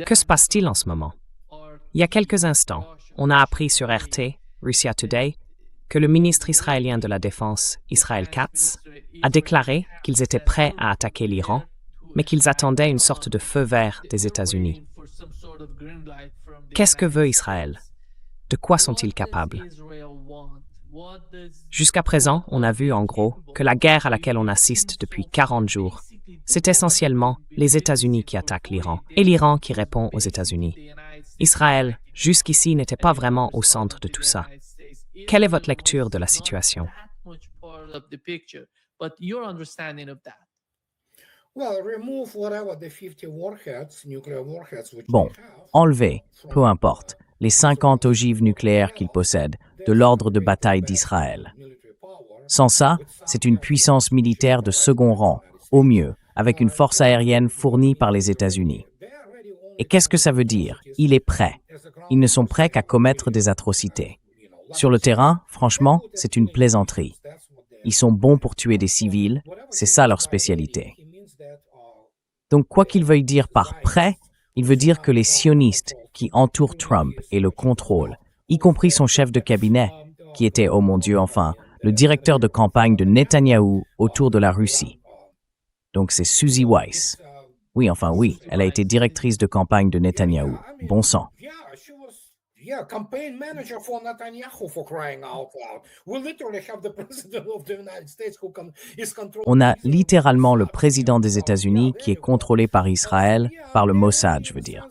Que se passe-t-il en ce moment? Il y a quelques instants, on a appris sur RT, Russia Today, que le ministre israélien de la Défense, Israel Katz, a déclaré qu'ils étaient prêts à attaquer l'Iran, mais qu'ils attendaient une sorte de feu vert des États-Unis. Qu'est-ce que veut Israël? De quoi sont-ils capables? Jusqu'à présent, on a vu en gros que la guerre à laquelle on assiste depuis 40 jours, c'est essentiellement les États-Unis qui attaquent l'Iran et l'Iran qui répond aux États-Unis. Israël, jusqu'ici, n'était pas vraiment au centre de tout ça. Quelle est votre lecture de la situation? Bon, enlever, peu importe, les 50 ogives nucléaires qu'il possède de l'ordre de bataille d'Israël. Sans ça, c'est une puissance militaire de second rang, au mieux, avec une force aérienne fournie par les États-Unis. Et qu'est-ce que ça veut dire? Il est prêt. Ils ne sont prêts qu'à commettre des atrocités. Sur le terrain, franchement, c'est une plaisanterie. Ils sont bons pour tuer des civils, c'est ça leur spécialité. Donc, quoi qu'il veuille dire par prêt, il veut dire que les sionistes qui entourent Trump et le contrôlent, y compris son chef de cabinet, qui était, oh mon Dieu, enfin, le directeur de campagne de Netanyahou autour de la Russie. Donc, c'est Suzy Weiss. Oui, enfin oui, elle a été directrice de campagne de Netanyahou. Bon sang. On a littéralement le président des États-Unis qui est contrôlé par Israël, par le Mossad, je veux dire.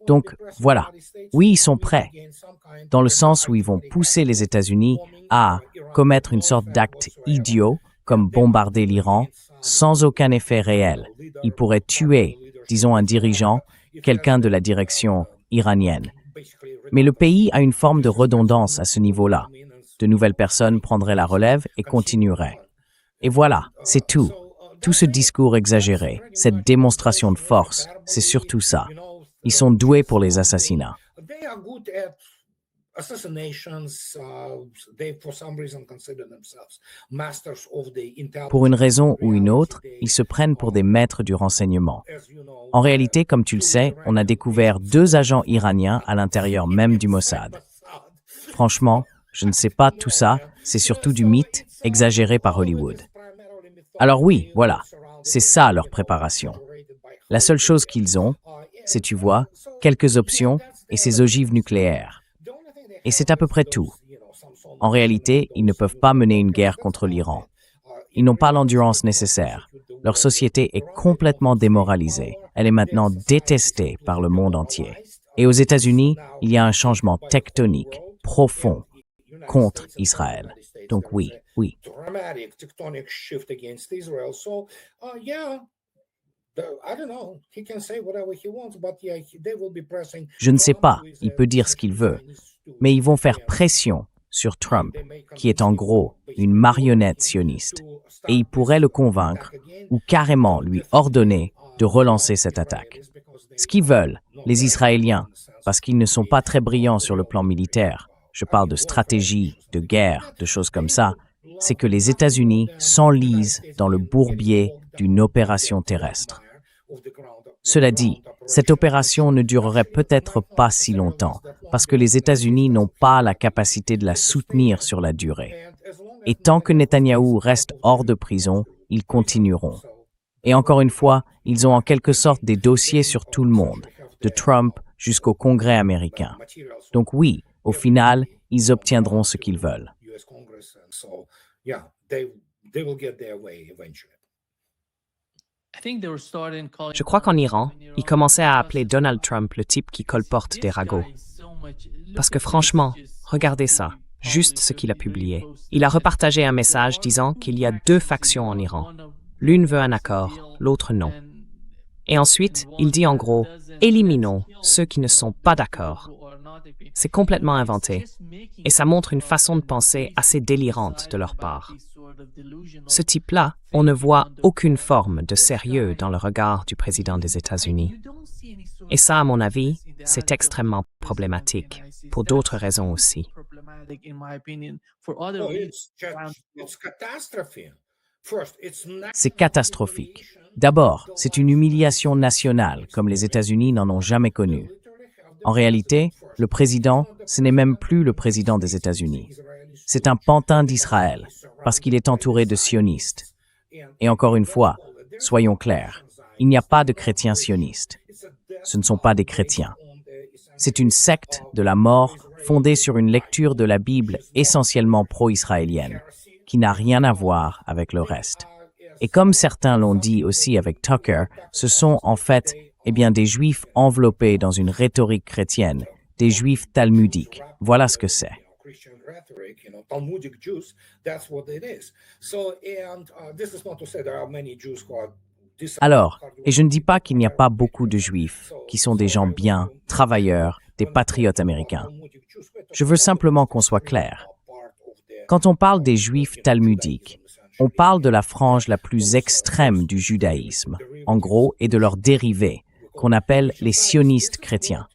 Donc, voilà. Oui, ils sont prêts, dans le sens où ils vont pousser les États-Unis à commettre une sorte d'acte idiot, comme bombarder l'Iran, sans aucun effet réel. Ils pourraient tuer, disons, un dirigeant, quelqu'un de la direction iranienne. Mais le pays a une forme de redondance à ce niveau-là. De nouvelles personnes prendraient la relève et continueraient. Et voilà, c'est tout. Tout ce discours exagéré, cette démonstration de force, c'est surtout ça. Ils sont doués pour les assassinats. Pour une raison ou une autre, ils se prennent pour des maîtres du renseignement. En réalité, comme tu le sais, on a découvert 2 agents iraniens à l'intérieur même du Mossad. Franchement, je ne sais pas tout ça, c'est surtout du mythe exagéré par Hollywood. Alors oui, voilà, c'est ça leur préparation. La seule chose qu'ils ont, c'est, tu vois, quelques options et ces ogives nucléaires. Et c'est à peu près tout. En réalité, ils ne peuvent pas mener une guerre contre l'Iran. Ils n'ont pas l'endurance nécessaire. Leur société est complètement démoralisée. Elle est maintenant détestée par le monde entier. Et aux États-Unis, il y a un changement tectonique, profond, contre Israël. Donc oui. Je ne sais pas, il peut dire ce qu'il veut, mais ils vont faire pression sur Trump, qui est en gros une marionnette sioniste, et ils pourraient le convaincre ou carrément lui ordonner de relancer cette attaque. Ce qu'ils veulent, les Israéliens, parce qu'ils ne sont pas très brillants sur le plan militaire, je parle de stratégie, de guerre, de choses comme ça, c'est que les États-Unis s'enlisent dans le bourbier d'une opération terrestre. Cela dit, cette opération ne durerait peut-être pas si longtemps, parce que les États-Unis n'ont pas la capacité de la soutenir sur la durée. Et tant que Netanyahou reste hors de prison, ils continueront. Et encore une fois, ils ont en quelque sorte des dossiers sur tout le monde, de Trump jusqu'au Congrès américain. Donc oui, au final, ils obtiendront ce qu'ils veulent. Je crois qu'en Iran, ils commençaient à appeler Donald Trump le type qui colporte des ragots. Parce que franchement, regardez ça, juste ce qu'il a publié. Il a repartagé un message disant qu'il y a 2 factions en Iran. L'une veut un accord, l'autre non. Et ensuite, il dit en gros, éliminons ceux qui ne sont pas d'accord. C'est complètement inventé. Et ça montre une façon de penser assez délirante de leur part. Ce type-là, on ne voit aucune forme de sérieux dans le regard du président des États-Unis. Et ça, à mon avis, c'est extrêmement problématique, pour d'autres raisons aussi. C'est catastrophique. D'abord, c'est une humiliation nationale, comme les États-Unis n'en ont jamais connue. En réalité, le président, ce n'est même plus le président des États-Unis. C'est un pantin d'Israël, parce qu'il est entouré de sionistes. Et encore une fois, soyons clairs, il n'y a pas de chrétiens sionistes. Ce ne sont pas des chrétiens. C'est une secte de la mort fondée sur une lecture de la Bible essentiellement pro-israélienne, qui n'a rien à voir avec le reste. Et comme certains l'ont dit aussi avec Tucker, ce sont en fait des juifs enveloppés dans une rhétorique chrétienne, des juifs talmudiques. Voilà ce que c'est. Alors, et je ne dis pas qu'il n'y a pas beaucoup de juifs qui sont des gens bien, travailleurs, des patriotes américains. Je veux simplement qu'on soit clair. Quand on parle des juifs talmudiques, on parle de la frange la plus extrême du judaïsme, en gros, et de leurs dérivés, qu'on appelle les sionistes chrétiens.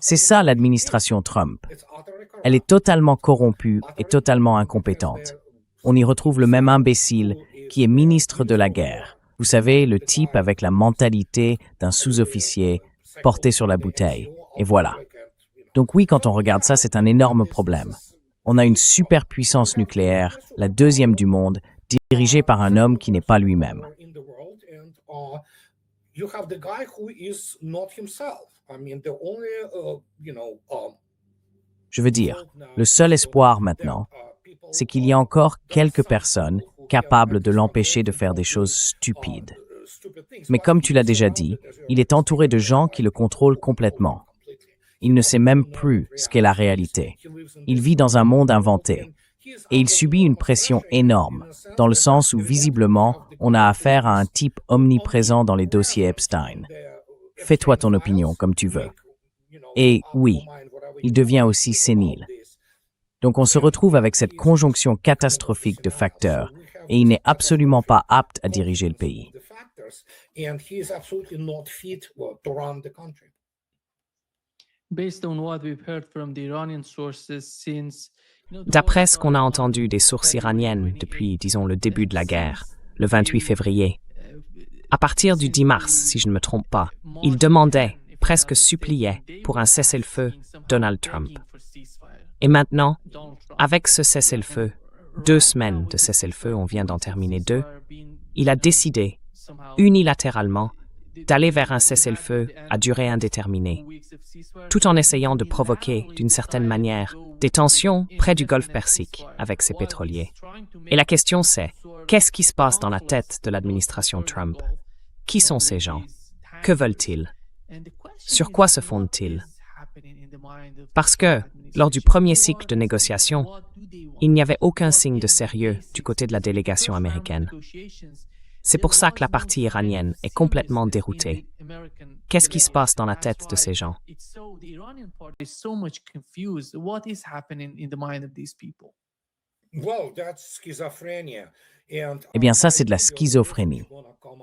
C'est ça l'administration Trump. Elle est totalement corrompue et totalement incompétente. On y retrouve le même imbécile qui est ministre de la guerre. Vous savez, le type avec la mentalité d'un sous-officier porté sur la bouteille. Et voilà. Donc oui, quand on regarde ça, c'est un énorme problème. On a une superpuissance nucléaire, la deuxième du monde, dirigée par un homme qui n'est pas lui-même. Je veux dire, le seul espoir maintenant, c'est qu'il y a encore quelques personnes capables de l'empêcher de faire des choses stupides. Mais comme tu l'as déjà dit, il est entouré de gens qui le contrôlent complètement. Il ne sait même plus ce qu'est la réalité. Il vit dans un monde inventé. Et il subit une pression énorme, dans le sens où visiblement, on a affaire à un type omniprésent dans les dossiers Epstein. Fais-toi ton opinion comme tu veux. Et oui, il devient aussi sénile. Donc on se retrouve avec cette conjonction catastrophique de facteurs, et il n'est absolument pas apte à diriger le pays. D'après ce qu'on a entendu des sources iraniennes depuis, disons, le début de la guerre, le 28 février, à partir du 10 mars, si je ne me trompe pas, il demandait, presque suppliait, pour un cessez-le-feu Donald Trump. Et maintenant, avec ce cessez-le-feu, 2 semaines de cessez-le-feu, on vient d'en terminer 2, il a décidé, unilatéralement, d'aller vers un cessez-le-feu à durée indéterminée, tout en essayant de provoquer, d'une certaine manière, des tensions près du golfe Persique avec ses pétroliers. Et la question c'est, qu'est-ce qui se passe dans la tête de l'administration Trump? Qui sont ces gens? Que veulent-ils? Sur quoi se fondent-ils? Parce que, lors du premier cycle de négociations, il n'y avait aucun signe de sérieux du côté de la délégation américaine. C'est pour ça que la partie iranienne est complètement déroutée. Qu'est-ce qui se passe dans la tête de ces gens? Eh bien ça, c'est de la schizophrénie.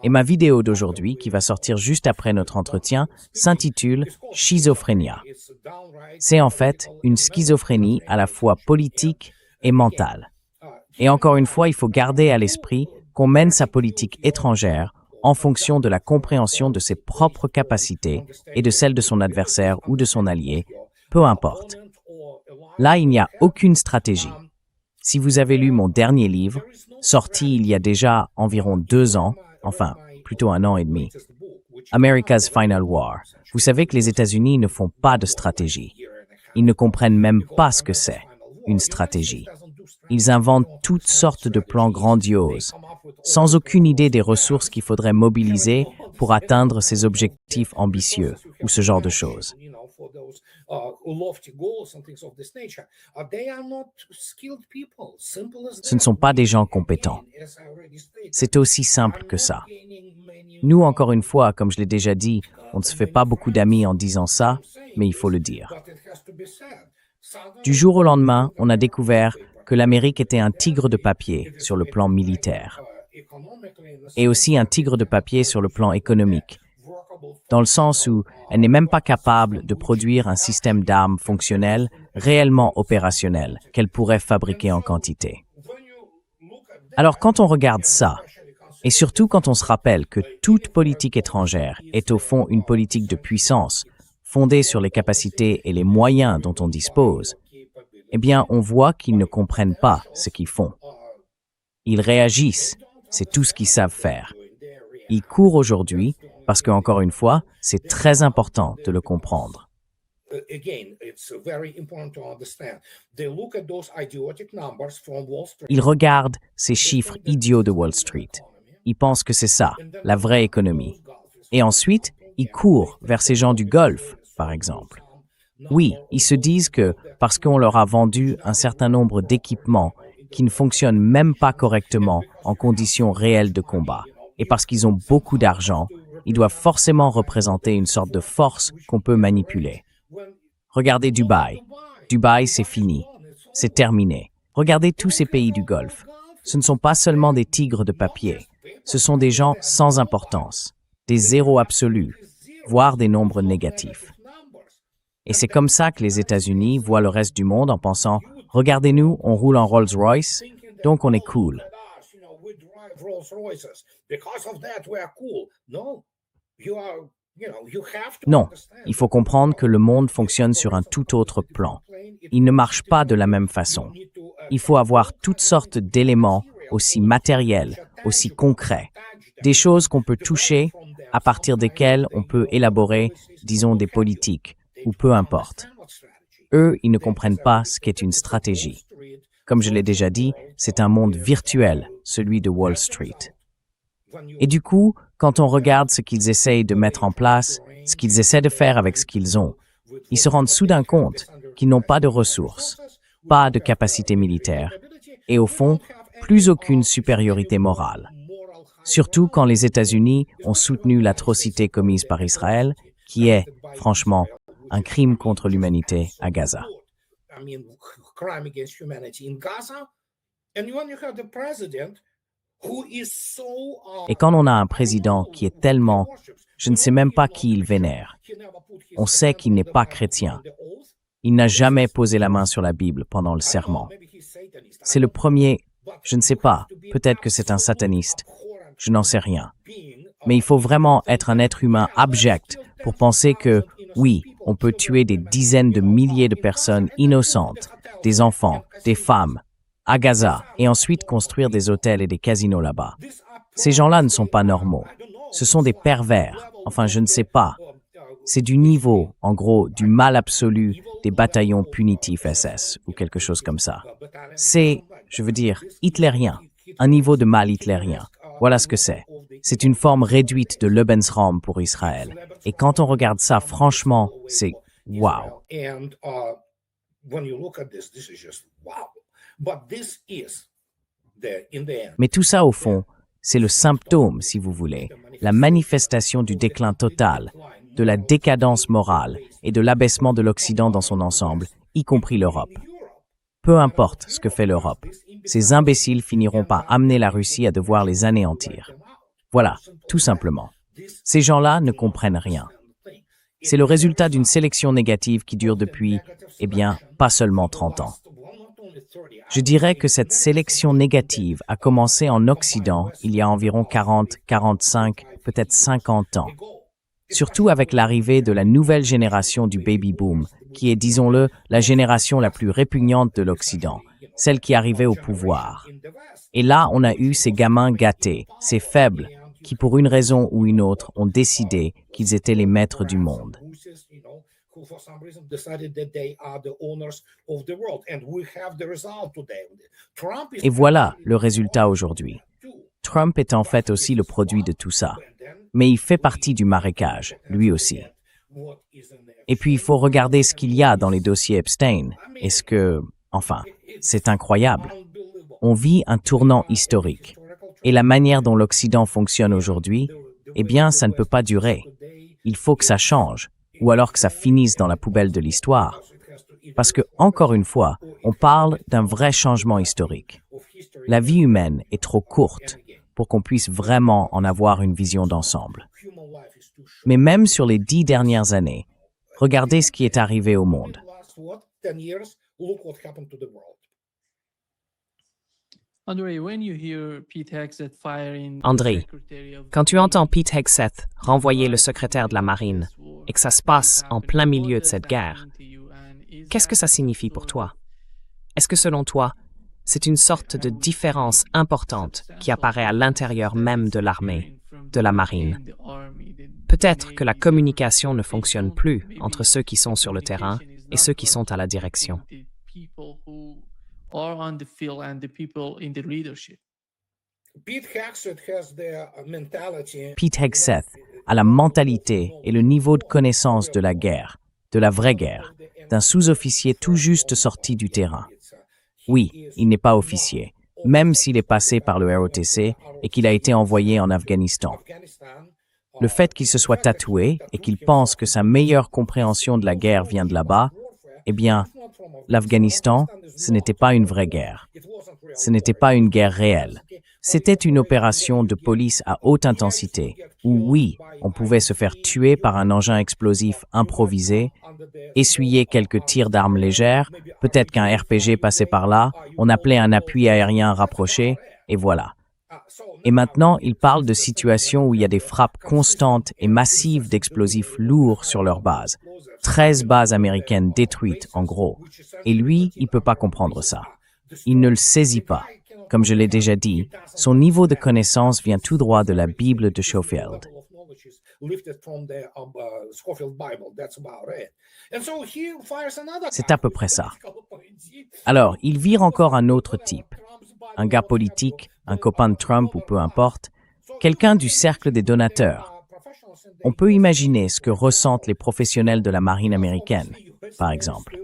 Et ma vidéo d'aujourd'hui, qui va sortir juste après notre entretien, s'intitule « Schizophrénia ». C'est en fait une schizophrénie à la fois politique et mentale. Et encore une fois, il faut garder à l'esprit qu'on mène sa politique étrangère en fonction de la compréhension de ses propres capacités et de celles de son adversaire ou de son allié, peu importe. Là, il n'y a aucune stratégie. Si vous avez lu mon dernier livre, sorti il y a déjà environ 2 ans, enfin, plutôt 1 an et demi, America's Final War, vous savez que les États-Unis ne font pas de stratégie. Ils ne comprennent même pas ce que c'est, une stratégie. Ils inventent toutes sortes de plans grandioses, sans aucune idée des ressources qu'il faudrait mobiliser pour atteindre ces objectifs ambitieux ou ce genre de choses. Ce ne sont pas des gens compétents. C'est aussi simple que ça. Nous, encore une fois, comme je l'ai déjà dit, on ne se fait pas beaucoup d'amis en disant ça, mais il faut le dire. Du jour au lendemain, on a découvert que l'Amérique était un tigre de papier sur le plan militaire, et aussi un tigre de papier sur le plan économique, dans le sens où elle n'est même pas capable de produire un système d'armes fonctionnel, réellement opérationnel, qu'elle pourrait fabriquer en quantité. Alors quand on regarde ça, et surtout quand on se rappelle que toute politique étrangère est au fond une politique de puissance, fondée sur les capacités et les moyens dont on dispose, eh bien on voit qu'ils ne comprennent pas ce qu'ils font. Ils réagissent, c'est tout ce qu'ils savent faire. Ils courent aujourd'hui parce que, encore une fois, c'est très important de le comprendre. Ils regardent ces chiffres idiots de Wall Street. Ils pensent que c'est ça, la vraie économie. Et ensuite, ils courent vers ces gens du Golfe, par exemple. Oui, ils se disent que parce qu'on leur a vendu un certain nombre d'équipements qui ne fonctionnent même pas correctement en conditions réelles de combat, et parce qu'ils ont beaucoup d'argent, ils doivent forcément représenter une sorte de force qu'on peut manipuler. Regardez Dubaï. Dubaï, c'est fini. C'est terminé. Regardez tous ces pays du Golfe. Ce ne sont pas seulement des tigres de papier. Ce sont des gens sans importance, des zéros absolus, voire des nombres négatifs. Et c'est comme ça que les États-Unis voient le reste du monde en pensant « Regardez-nous, on roule en Rolls-Royce, donc on est cool ». Non, il faut comprendre que le monde fonctionne sur un tout autre plan. Il ne marche pas de la même façon. Il faut avoir toutes sortes d'éléments aussi matériels, aussi concrets, des choses qu'on peut toucher, à partir desquelles on peut élaborer, disons, des politiques, ou peu importe. Eux, ils ne comprennent pas ce qu'est une stratégie. Comme je l'ai déjà dit, c'est un monde virtuel, celui de Wall Street. Et du coup, quand on regarde ce qu'ils essayent de mettre en place, ce qu'ils essaient de faire avec ce qu'ils ont, ils se rendent soudain compte qu'ils n'ont pas de ressources, pas de capacité militaire, et au fond, plus aucune supériorité morale. Surtout quand les États-Unis ont soutenu l'atrocité commise par Israël, qui est, franchement, un crime contre l'humanité à Gaza. Et quand on a un président qui est tellement, je ne sais même pas qui il vénère, on sait qu'il n'est pas chrétien. Il n'a jamais posé la main sur la Bible pendant le serment. C'est le premier, je ne sais pas, peut-être que c'est un sataniste, je n'en sais rien. Mais il faut vraiment être un être humain abject pour penser que, oui, on peut tuer des dizaines de milliers de personnes innocentes, des enfants, des femmes, à Gaza, et ensuite construire des hôtels et des casinos là-bas. Ces gens-là ne sont pas normaux. Ce sont des pervers. Enfin, je ne sais pas. C'est du niveau, en gros, du mal absolu des bataillons punitifs SS ou quelque chose comme ça. C'est, je veux dire, hitlérien. Un niveau de mal hitlérien. Voilà ce que c'est. C'est une forme réduite de Lebensraum pour Israël. Et quand on regarde ça, franchement, c'est wow. Mais tout ça, au fond, c'est le symptôme, si vous voulez, la manifestation du déclin total, de la décadence morale et de l'abaissement de l'Occident dans son ensemble, y compris l'Europe. Peu importe ce que fait l'Europe, ces imbéciles finiront par amener la Russie à devoir les anéantir. Voilà, tout simplement. Ces gens-là ne comprennent rien. C'est le résultat d'une sélection négative qui dure depuis, eh bien, pas seulement 30 ans. Je dirais que cette sélection négative a commencé en Occident il y a environ 40, 45, peut-être 50 ans. Surtout avec l'arrivée de la nouvelle génération du baby-boom, qui est, disons-le, la génération la plus répugnante de l'Occident, celle qui arrivait au pouvoir. Et là, on a eu ces gamins gâtés, ces faibles, qui pour une raison ou une autre ont décidé qu'ils étaient les maîtres du monde. Et voilà le résultat aujourd'hui. Trump est en fait aussi le produit de tout ça. Mais il fait partie du marécage, lui aussi. Et puis il faut regarder ce qu'il y a dans les dossiers Epstein. Est-ce que, enfin, c'est incroyable. On vit un tournant historique. Et la manière dont l'Occident fonctionne aujourd'hui, eh bien, ça ne peut pas durer. Il faut que ça change, ou alors que ça finisse dans la poubelle de l'histoire. Parce que, encore une fois, on parle d'un vrai changement historique. La vie humaine est trop courte pour qu'on puisse vraiment en avoir une vision d'ensemble. Mais même sur les 10 dernières années, regardez ce qui est arrivé au monde. André, quand tu entends Pete Hegseth renvoyer le secrétaire de la Marine et que ça se passe en plein milieu de cette guerre, qu'est-ce que ça signifie pour toi? Est-ce que selon toi, c'est une sorte de différence importante qui apparaît à l'intérieur même de l'armée, de la marine? Peut-être que la communication ne fonctionne plus entre ceux qui sont sur le terrain et ceux qui sont à la direction. Pete Hegseth a la mentalité et le niveau de connaissance de la guerre, de la vraie guerre, d'un sous-officier tout juste sorti du terrain. Oui, il n'est pas officier, même s'il est passé par le ROTC et qu'il a été envoyé en Afghanistan. Le fait qu'il se soit tatoué et qu'il pense que sa meilleure compréhension de la guerre vient de là-bas, eh bien, l'Afghanistan, ce n'était pas une vraie guerre. Ce n'était pas une guerre réelle. C'était une opération de police à haute intensité, où oui, on pouvait se faire tuer par un engin explosif improvisé, essuyer quelques tirs d'armes légères, peut-être qu'un RPG passait par là, on appelait un appui aérien rapproché, et voilà. Et maintenant, il parle de situations où il y a des frappes constantes et massives d'explosifs lourds sur leur base. 13 bases américaines détruites, en gros. Et lui, il ne peut pas comprendre ça. Il ne le saisit pas. Comme je l'ai déjà dit, son niveau de connaissance vient tout droit de la Bible de Schofield. C'est à peu près ça. Alors, il vire encore un autre type. Un gars politique, un copain de Trump ou peu importe, quelqu'un du cercle des donateurs. On peut imaginer ce que ressentent les professionnels de la marine américaine, par exemple.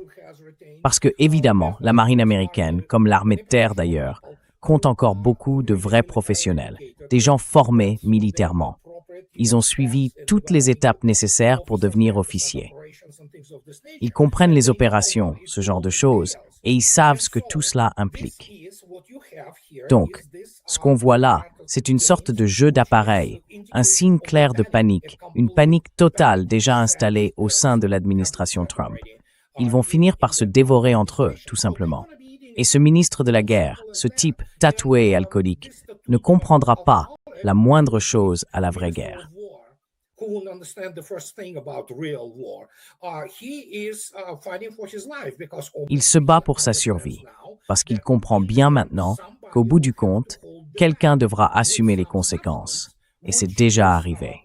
Parce que, évidemment, la marine américaine, comme l'armée de terre d'ailleurs, compte encore beaucoup de vrais professionnels, des gens formés militairement. Ils ont suivi toutes les étapes nécessaires pour devenir officiers. Ils comprennent les opérations, ce genre de choses, et ils savent ce que tout cela implique. Donc, ce qu'on voit là, c'est une sorte de jeu d'appareil, un signe clair de panique, une panique totale déjà installée au sein de l'administration Trump. Ils vont finir par se dévorer entre eux, tout simplement. Et ce ministre de la guerre, ce type tatoué et alcoolique, ne comprendra pas la moindre chose à la vraie guerre. Il se bat pour sa survie, parce qu'il comprend bien maintenant qu'au bout du compte, quelqu'un devra assumer les conséquences. Et c'est déjà arrivé.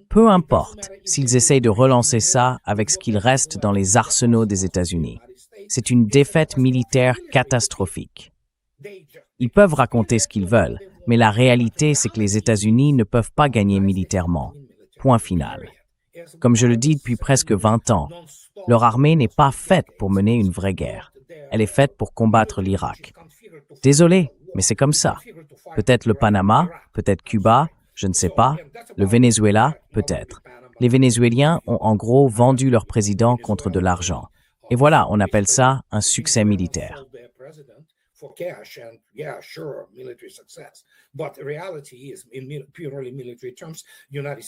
Peu importe s'ils essayent de relancer ça avec ce qu'il reste dans les arsenaux des États-Unis. C'est une défaite militaire catastrophique. Ils peuvent raconter ce qu'ils veulent, mais la réalité, c'est que les États-Unis ne peuvent pas gagner militairement. Point final. Comme je le dis depuis presque 20 ans, leur armée n'est pas faite pour mener une vraie guerre. Elle est faite pour combattre l'Irak. Désolé, mais c'est comme ça. Peut-être le Panama, peut-être Cuba, je ne sais pas. Le Venezuela, peut-être. Les Vénézuéliens ont en gros vendu leur président contre de l'argent. Et voilà, on appelle ça un succès militaire.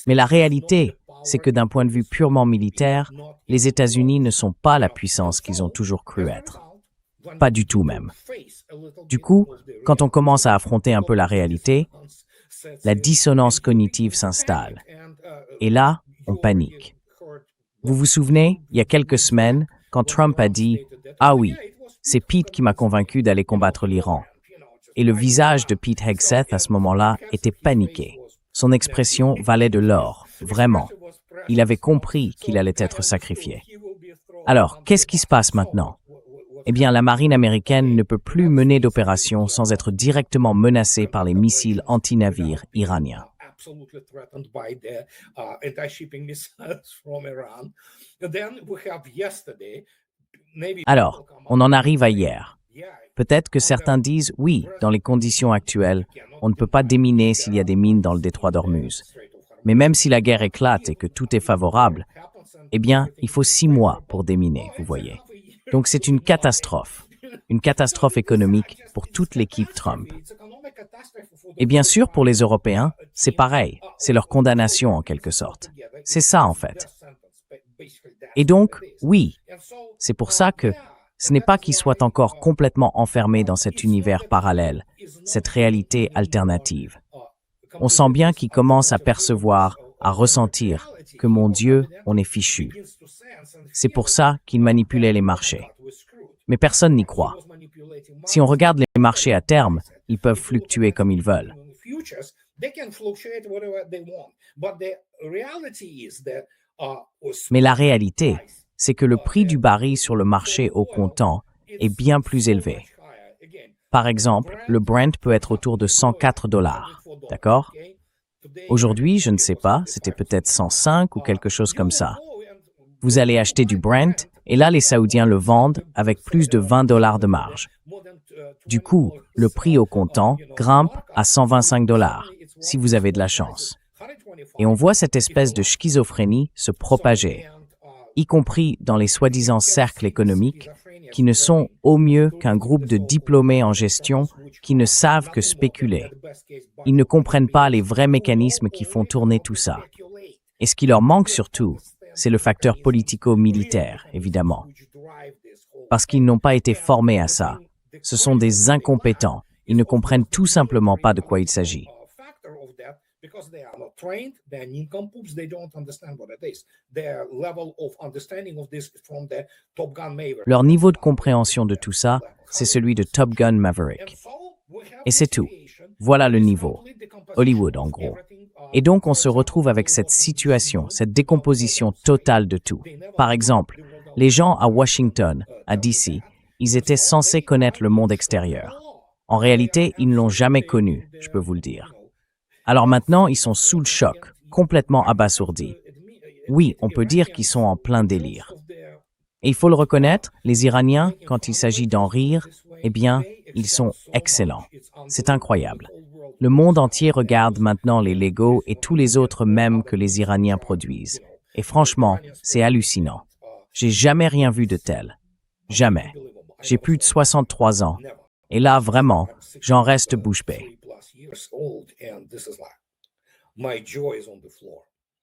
Mais la réalité, c'est que d'un point de vue purement militaire, les États-Unis ne sont pas la puissance qu'ils ont toujours cru être. Pas du tout même. Du coup, quand on commence à affronter un peu la réalité, la dissonance cognitive s'installe. Et là, on panique. Vous vous souvenez, il y a quelques semaines, quand Trump a dit « Ah oui, c'est Pete qui m'a convaincu d'aller combattre l'Iran ». Et le visage de Pete Hegseth à ce moment-là était paniqué. Son expression valait de l'or, vraiment. Il avait compris qu'il allait être sacrifié. Alors, qu'est-ce qui se passe maintenant? Eh bien, la marine américaine ne peut plus mener d'opération sans être directement menacée par les missiles anti-navires iraniens. Alors, on en arrive à hier. Peut-être que certains disent, oui, dans les conditions actuelles, on ne peut pas déminer s'il y a des mines dans le détroit d'Ormuz. Mais même si la guerre éclate et que tout est favorable, eh bien, il faut 6 mois pour déminer, vous voyez. Donc c'est une catastrophe économique pour toute l'équipe Trump. Et bien sûr, pour les Européens, c'est pareil, c'est leur condamnation en quelque sorte. C'est ça en fait. Et donc, oui, c'est pour ça que Ce n'est pas qu'ils soient encore complètement enfermés dans cet univers parallèle, cette réalité alternative. On sent bien qu'ils commencent à percevoir, à ressentir que, mon Dieu, on est fichu. C'est pour ça qu'ils manipulaient les marchés. Mais personne n'y croit. Si on regarde les marchés à terme, ils peuvent fluctuer comme ils veulent. Mais la réalité, c'est que le prix du baril sur le marché au comptant est bien plus élevé. Par exemple, le Brent peut être autour de $104, d'accord? Aujourd'hui, je ne sais pas, c'était peut-être 105 ou quelque chose comme ça. Vous allez acheter du Brent, et là, les Saoudiens le vendent avec plus de $20 de marge. Du coup, le prix au comptant grimpe à $125, si vous avez de la chance. Et on voit cette espèce de schizophrénie se propager, y compris dans les soi-disant cercles économiques, qui ne sont au mieux qu'un groupe de diplômés en gestion qui ne savent que spéculer. Ils ne comprennent pas les vrais mécanismes qui font tourner tout ça. Et ce qui leur manque surtout, c'est le facteur politico-militaire, évidemment. Parce qu'ils n'ont pas été formés à ça. Ce sont des incompétents. Ils ne comprennent tout simplement pas de quoi il s'agit. Leur niveau de compréhension de tout ça, c'est celui de Top Gun Maverick. Et c'est tout. Voilà le niveau. Hollywood, en gros. Et donc, on se retrouve avec cette situation, cette décomposition totale de tout. Par exemple, les gens à Washington, à DC, ils étaient censés connaître le monde extérieur. En réalité, ils ne l'ont jamais connu, je peux vous le dire. Alors maintenant, ils sont sous le choc, complètement abasourdis. Oui, on peut dire qu'ils sont en plein délire. Et il faut le reconnaître, les Iraniens, quand il s'agit d'en rire, eh bien, ils sont excellents. C'est incroyable. Le monde entier regarde maintenant les Lego et tous les autres mèmes que les Iraniens produisent. Et franchement, c'est hallucinant. J'ai jamais rien vu de tel. Jamais. J'ai plus de 63 ans. Et là, vraiment, j'en reste bouche bée. My jaw is on the floor.